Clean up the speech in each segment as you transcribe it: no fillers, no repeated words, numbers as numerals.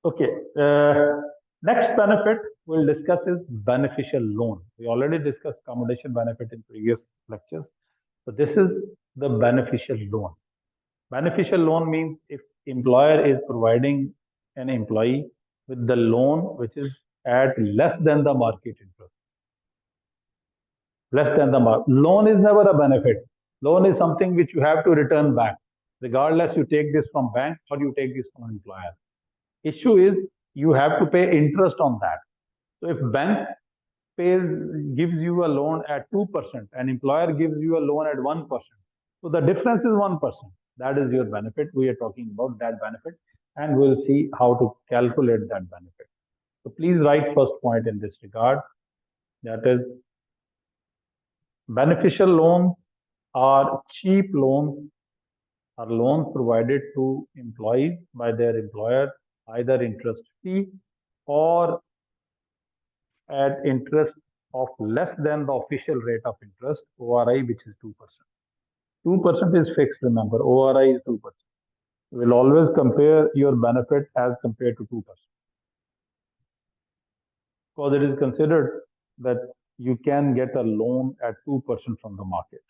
Okay. Next benefit we'll discuss is beneficial loan. We already discussed accommodation benefit in previous lectures. So this is the beneficial loan. Beneficial loan means if employer is providing an employee with the loan which is at less than the market interest. Less than the mark. Loan is never a benefit. Loan is something which you have to return back, regardless you take this from bank or you take this from employer. Issue is you have to pay interest on that. So if bank pays gives you a loan at 2% and employer gives you a loan at 1%, so the difference is 1%. That is your benefit. We are talking about that benefit, and we'll see how to calculate that benefit. So please write first point in this regard. That is, beneficial loans are cheap loans, are loans provided to employees by their employer, either interest free or at interest of less than the official rate of interest, ORI, which is 2%. 2% is fixed, remember, ORI is 2%. We'll always compare your benefit as compared to 2%. Because it is considered that you can get a loan at 2% from the market.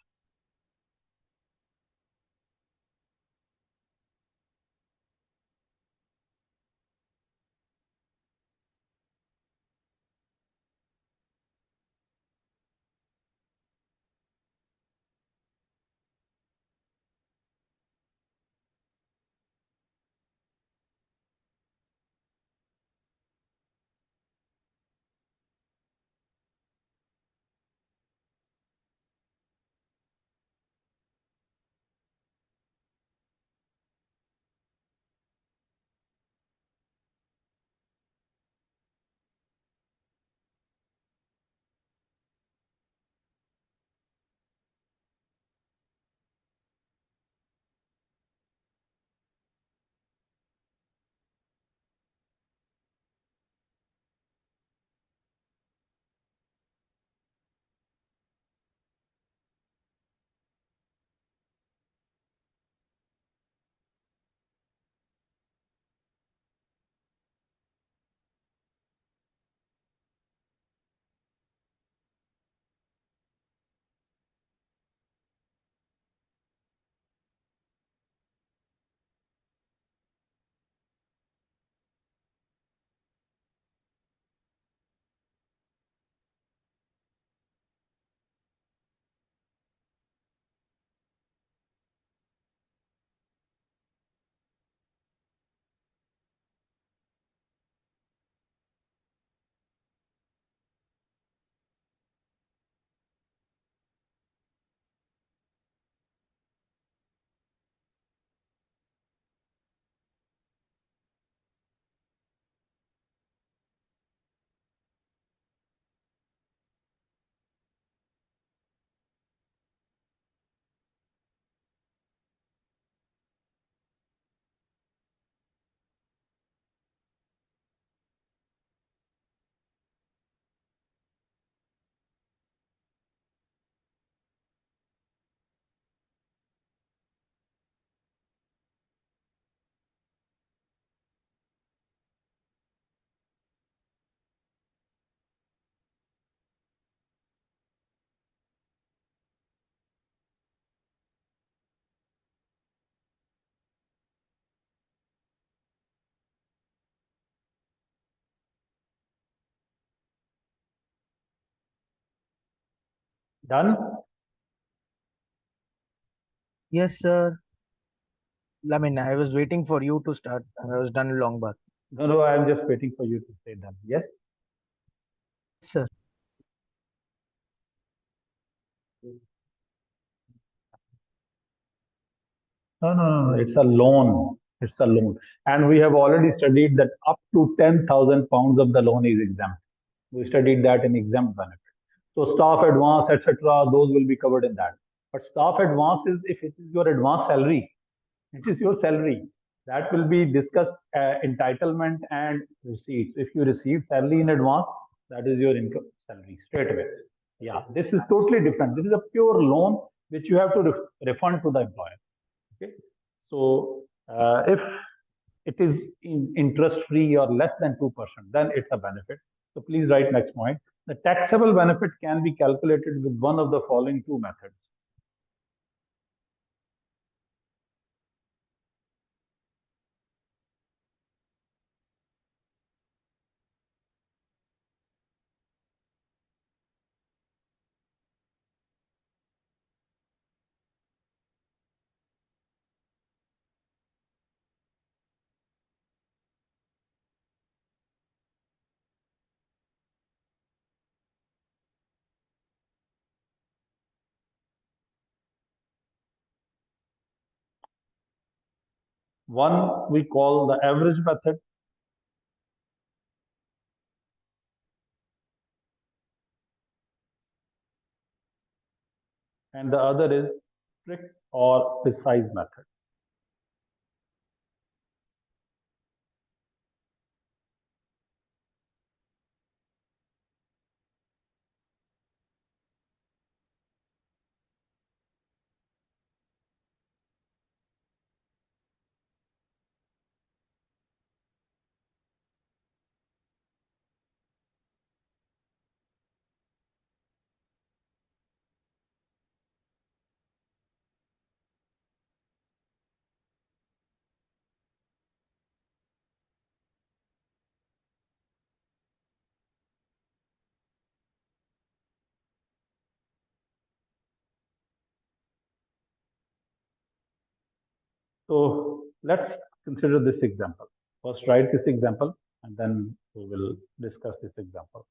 Done? Yes, sir. I mean, I was waiting for you to start. I was done long back. No, no, I'm just waiting for you to say done. Yes? Yes, sir. No, no, no, no. It's a loan. It's a loan. And we have already studied that up to 10,000 pounds of the loan is exempt. We studied that in exempt benefit. So staff advance, etc., those will be covered in that. But staff advance is if it is your advance salary, it is your salary. That will be discussed entitlement and receipts. If you receive salary in advance, that is your income salary straight away. Yeah, this is totally different. This is a pure loan which you have to refund to the employer. Okay, so if it is interest free or less than 2%, then it's a benefit. So please write next point. The taxable benefit can be calculated with one of the following two methods. One we call the average method, and the other is strict or precise method. So let's consider this example. First, write this example, and then we will discuss this example.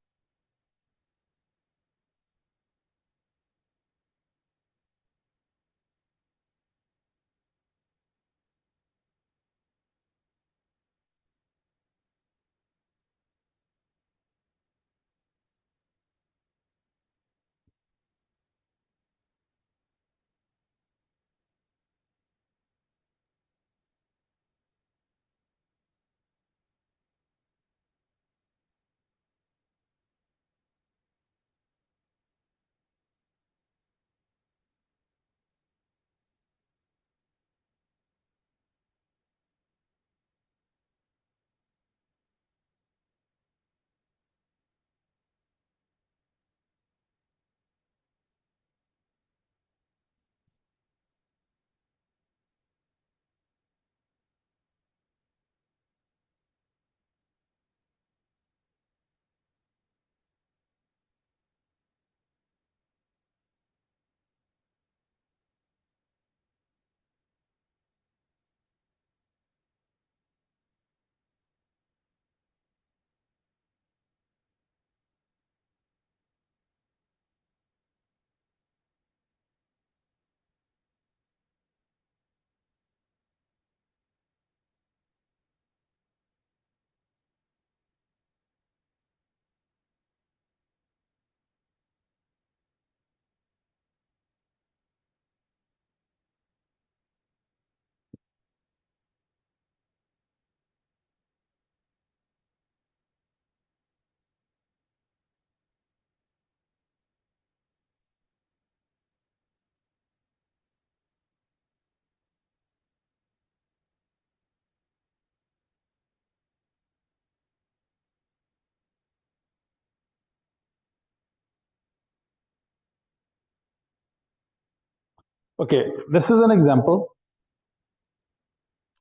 Okay, this is an example.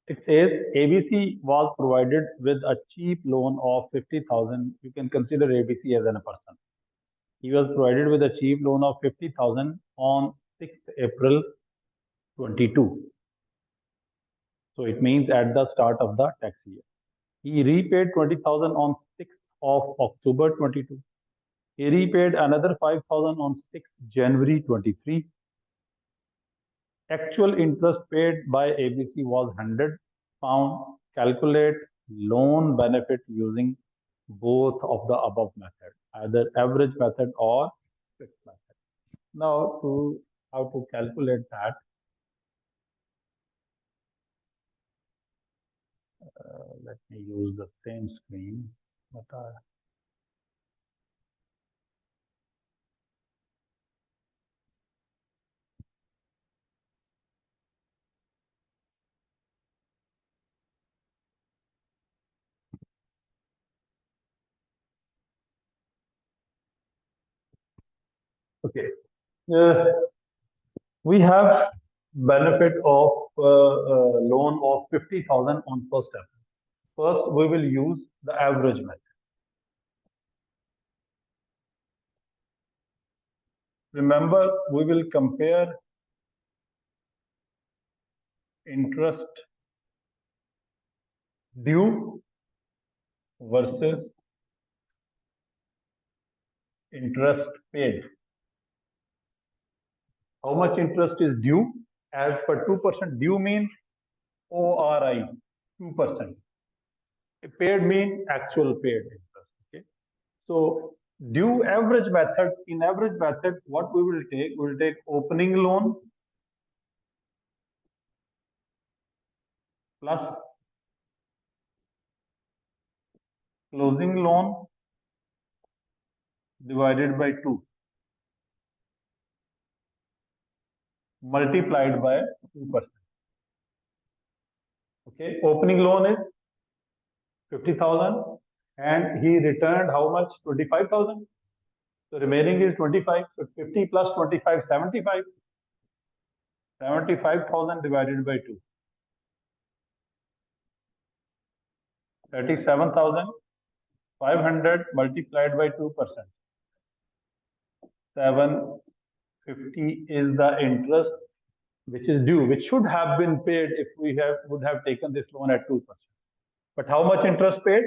It says ABC was provided with a cheap loan of 50,000. You can consider ABC as a person. He was provided with a cheap loan of 50,000 on 6th April 22. So it means at the start of the tax year. He repaid 20,000 on 6th of October 22. He repaid another 5,000 on 6th January 23. Actual interest paid by ABC was £100. Calculate loan benefit using both of the above method, either average method or fixed method. Now, to how to calculate that, let me use the same screen. But Okay. We have benefit of loan of 50,000 on first step. First, we will use the average method. Remember, we will compare interest due versus interest paid. How much interest is due? As per 2%, due means ORI, 2%. Paid means actual paid interest. Okay. So due average method, in average method, what we will take? We will take opening loan plus closing loan divided by 2 multiplied by 2%. Okay, opening loan is 50,000 and he returned how much? 25,000. So remaining is 25. So 50 plus 25, 75. 75,000 divided by 2. 37,500 multiplied by 2%. 750 is the interest which is due, which should have been paid if we would have taken this loan at 2%. But how much interest paid?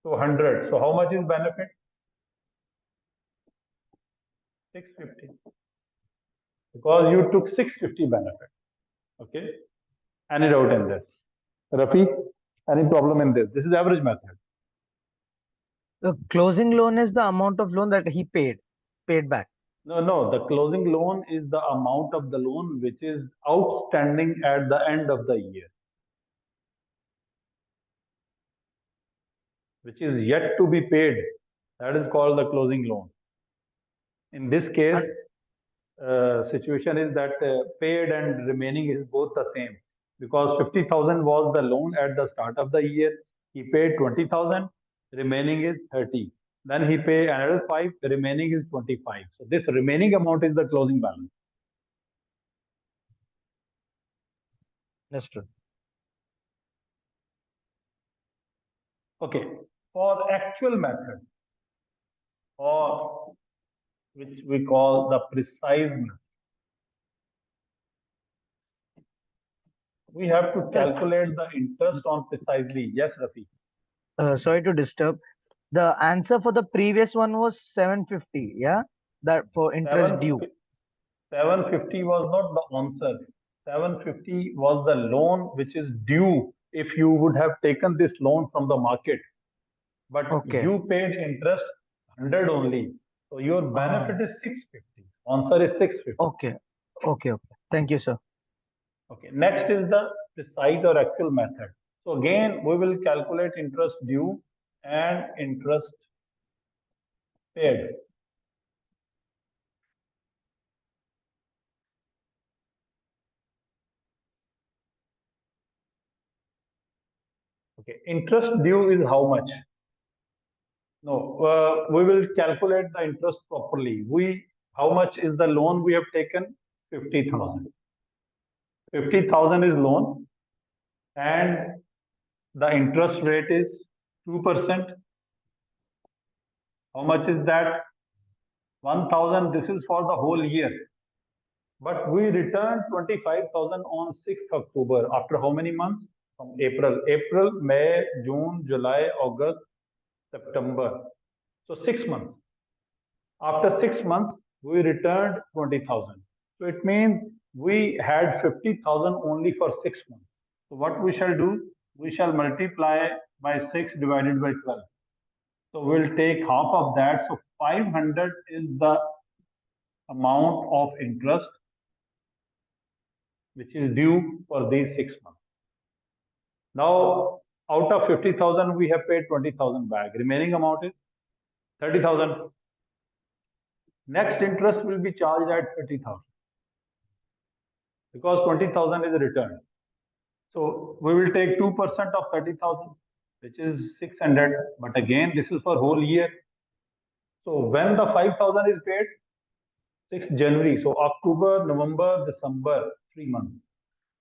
So 100. So how much is benefit? 650. Because you took 650 benefit. Okay. Any doubt in this? Rafi, any problem in this? This is average method. The closing loan is the amount of loan that he paid back. No. The closing loan is the amount of the loan which is outstanding at the end of the year, which is yet to be paid. That is called the closing loan. In this case, situation is that paid and remaining is both the same, because 50,000 was the loan at the start of the year. He paid 20,000, remaining is 30. Then he paid another 5, the remaining is 25. So this remaining amount is the closing balance. That's true. Okay, for actual method, or which we call the precise method, we have to calculate the interest on precisely. Yes, Rafi. Sorry to disturb. The answer for the previous one was 750. Yeah, that for interest due. 750 was not the answer. 750 was the loan which is due if you would have taken this loan from the market. But you paid interest 100 only. So your benefit is 650. Answer is 650. Okay. Thank you, sir. Okay. Next is the precise or actual method. So again, we will calculate interest due and interest paid. Okay. Interest due is how much? No, we will calculate the interest properly. How much is the loan we have taken? 50,000. 50,000 is loan, and the interest rate is 2%. How much is that? 1,000. This is for the whole year. But we returned 25,000 on 6th October. After how many months? From April, May, June, July, August, September. So 6 months. After 6 months, we returned 20,000. So it means we had 50,000 only for 6 months. So what we shall do? We shall multiply by 6 divided by 12. So we'll take half of that. So 500 is the amount of interest which is due for these 6 months. Now, out of 50,000, we have paid 20,000 back. Remaining amount is 30,000. Next interest will be charged at 30,000 because 20,000 is returned. So we will take 2% of 30,000, which is 600. But again, this is for whole year. So when the 5,000 is paid, 6th January. So October, November, December, 3 months.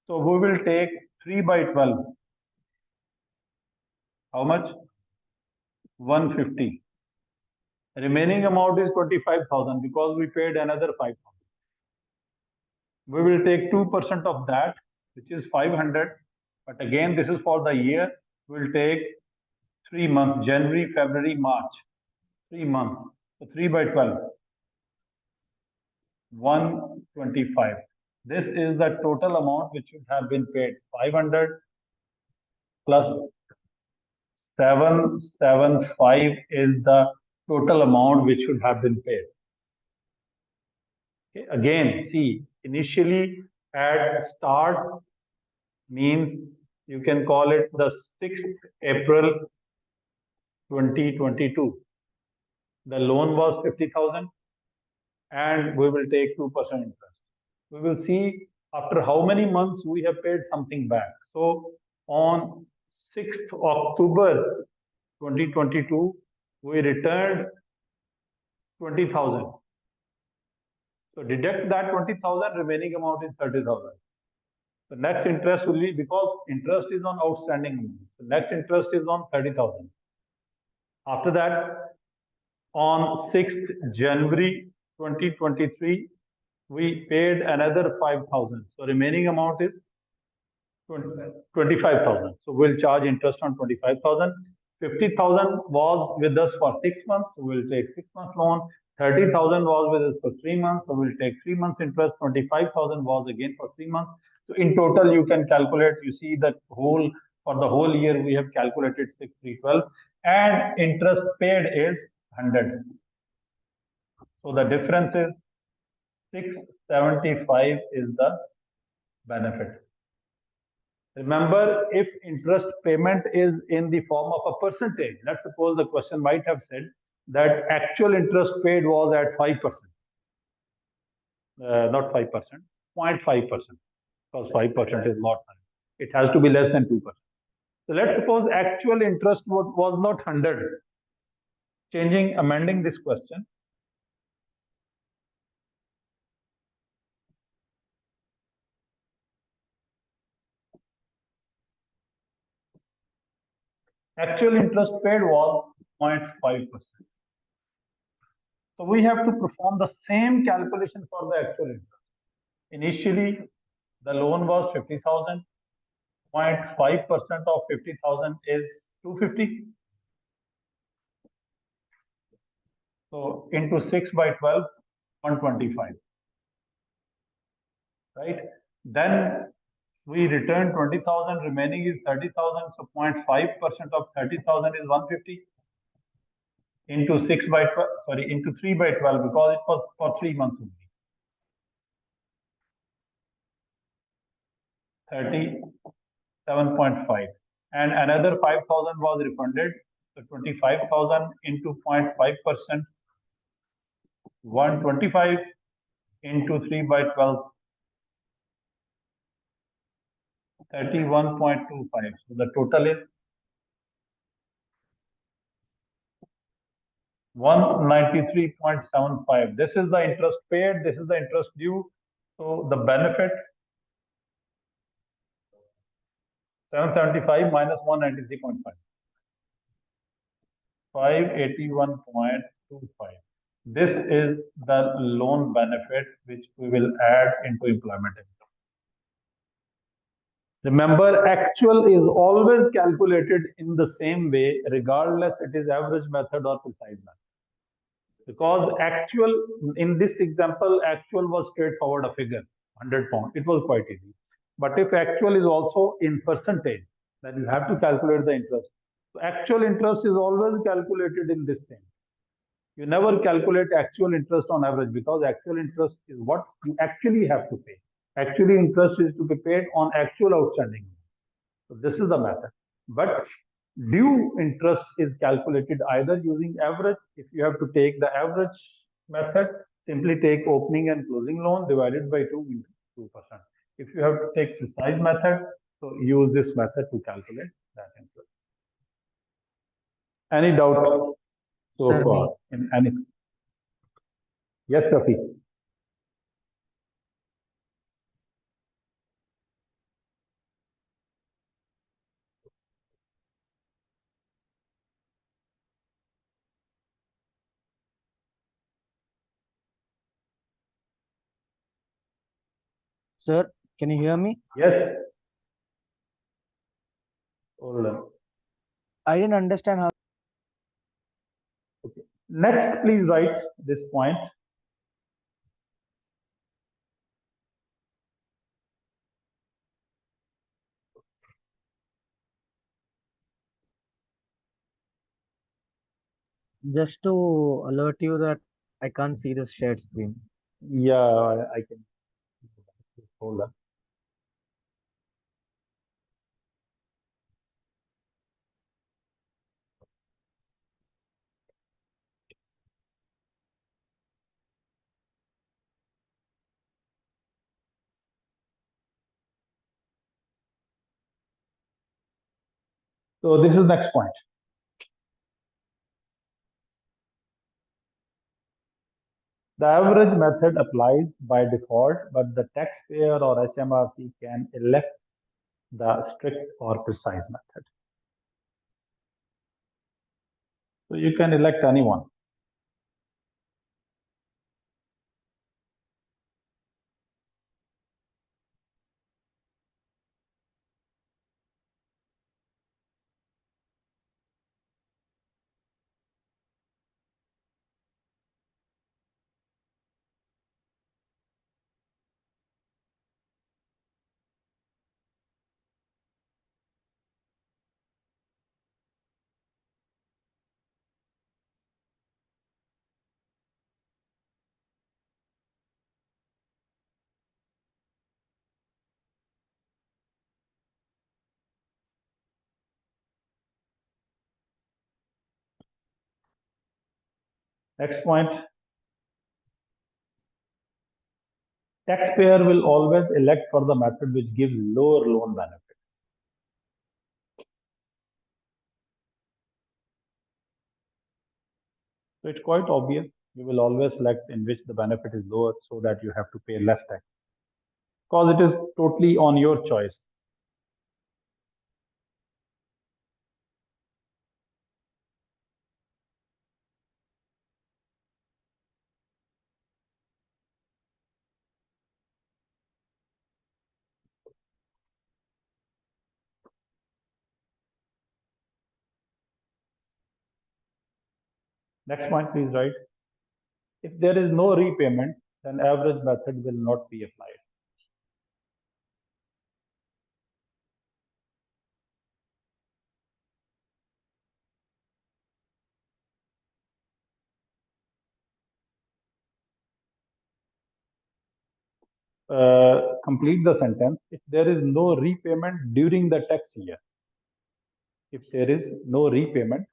So we will take 3 by 12. How much? 150. Remaining amount is 25,000 because we paid another 5,000. We will take 2% of that, which is 500. But again, this is for the year. We'll take 3 months, January, February, March. 3 months. So 3 by 12. 125. This is the total amount which should have been paid. 500 plus 775 is the total amount which should have been paid. Okay. Again, see, initially at start means you can call it the 6th April 2022. The loan was 50,000 and we will take 2% interest. We will see after how many months we have paid something back. So on 6th October 2022, we returned 20,000. So deduct that 20,000, remaining amount is 30,000. The next interest will be, because interest is on outstanding amount, the next interest is on 30,000. After that, on 6th January 2023, we paid another 5,000. So remaining amount is 25,000. So we'll charge interest on 25,000. 50,000 was with us for 6 months, so we'll take 6 months loan. 30,000 was with us for 3 months, so we'll take 3 months interest. 25,000 was again for 3 months. So in total, you can calculate. You see that for the whole year we have calculated 6,312, and interest paid is 100. So the difference is 675 is the benefit. Remember, if interest payment is in the form of a percentage, let's suppose the question might have said that actual interest paid was at 5%, not 5%, 0.5%, because 5% is not high. It has to be less than 2%. So let's suppose actual interest was not 100. Amending this question. Actual interest paid was 0.5%. So we have to perform the same calculation for the actual interest. Initially, the loan was 50,000. 0.5% of 50,000 is 250. So into 6 by 12, 125. Right? Then we return 20,000, remaining is 30,000. So 0.5% of 30,000 is 150. Into 6 by 12, sorry, into 3 by 12, because it was for 3 months only. 37.5. And another 5,000 was refunded. So 25,000 into 0.5%, 125 into 3 by 12, 31.25. So the total is 193.75. This is the interest paid, this is the interest due. So the benefit 775 minus 193.5. 581.25. This is the loan benefit which we will add into employment income. Remember, actual is always calculated in the same way, regardless it is average method or precise method. Because actual, in this example, actual was straightforward a figure, 100 pounds. It was quite easy. But if actual is also in percentage, then you have to calculate the interest. So actual interest is always calculated in this same. You never calculate actual interest on average, because actual interest is what you actually have to pay. Actually, interest is to be paid on actual outstanding. So this is the method. But due interest is calculated either using average. If you have to take the average method, simply take opening and closing loan divided by 2 into 2%. If you have to take precise method, so use this method to calculate that interest. Any doubt so far in anything? Yes, Rafi. Sir, can you hear me? Yes. Hold on. I didn't understand how. Okay. Next, please write this point. Just to alert you that I can't see this shared screen. Yeah, I can. Hold on. So this is next point. The average method applies by default, but the taxpayer or HMRC can elect the strict or precise method. So you can elect anyone. Next point. Taxpayer will always elect for the method which gives lower loan benefit. So it's quite obvious. You will always select in which the benefit is lower so that you have to pay less tax. Because it is totally on your choice. Next point, please write. If there is no repayment, then average method will not be applied. Complete the sentence. If there is no repayment during the tax year, if there is no repayment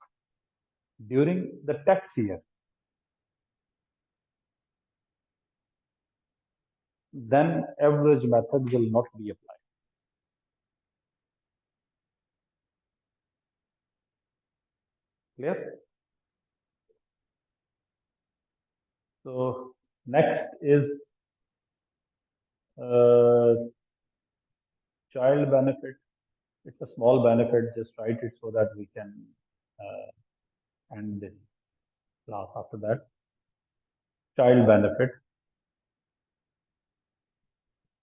during the tax year, then average method will not be applied. Clear? So next is uh, child benefit. It's a small benefit. Just write it so that we can end this class after that. Child benefit.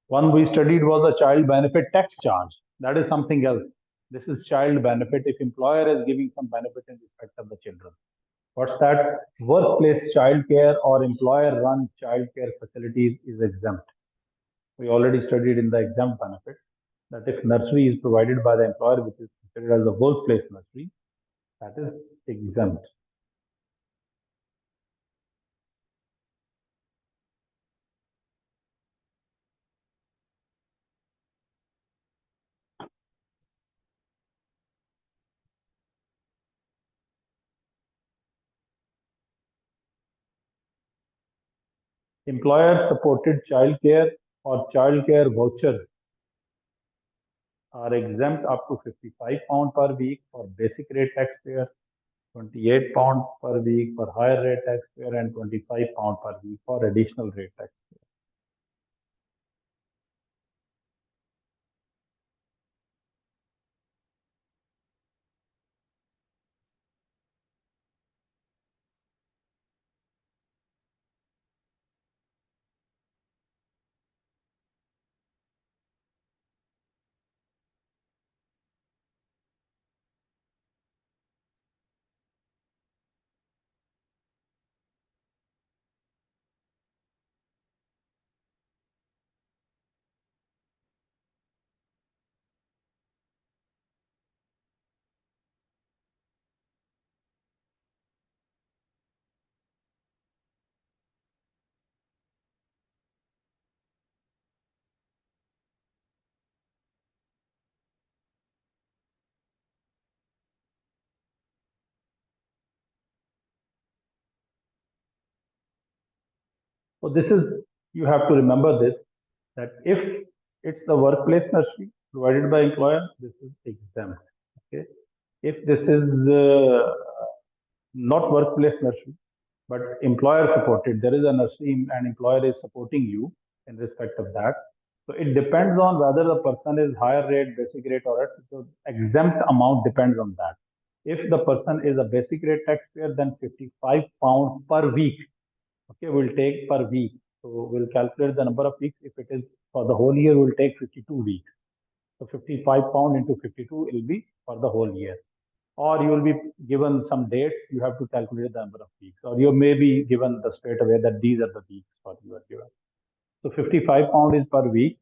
One we studied was a child benefit tax charge. That is something else. This is child benefit if employer is giving some benefit in respect of the children. What's that? Workplace childcare or employer run childcare facilities is exempt. We already studied in the exempt benefit that if nursery is provided by the employer, which is considered as a workplace nursery, that is exempt. Employer supported childcare or childcare voucher are exempt up to £55 per week for basic rate taxpayer, £28 per week for higher rate taxpayer, and £25 per week for additional rate taxpayer. So this is, you have to remember this, that if it's the workplace nursery provided by employer, this is exempt. Okay. If this is not workplace nursery, but employer supported, there is a nursery and employer is supporting you in respect of that. So it depends on whether the person is higher rate, basic rate, or so exempt amount depends on that. If the person is a basic rate taxpayer, then £55 per week. Okay, we'll take per week. So we'll calculate the number of weeks. If it is for the whole year, we'll take 52 weeks. So £55 into 52 will be for the whole year. Or you will be given some dates, you have to calculate the number of weeks. Or you may be given the straight away that these are the weeks for you are given. So £55 is per week,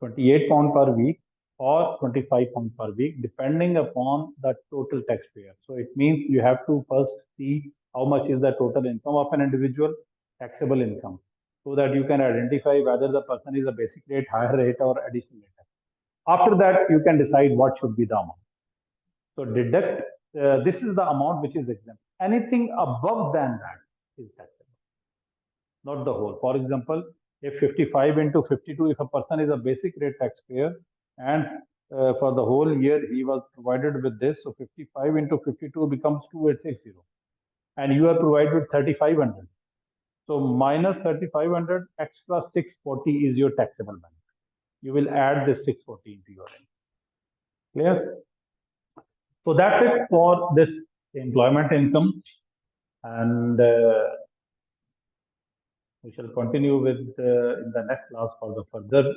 £28 per week, or £25 per week, depending upon the total taxpayer. So it means you have to first see how much is the total income of an individual, taxable income, so that you can identify whether the person is a basic rate, higher rate, or additional rate. After that, you can decide what should be the amount. So deduct, this is the amount which is exempt. Anything above than that is taxable, not the whole. For example, if 55 into 52, if a person is a basic rate taxpayer and for the whole year he was provided with this, so 55 into 52 becomes 2860, and you are provided with 3500. So minus 3500, extra 640 is your taxable benefit. You will add this 640 into your income. Clear? So that's it for this employment income, and we shall continue with in the next class for the further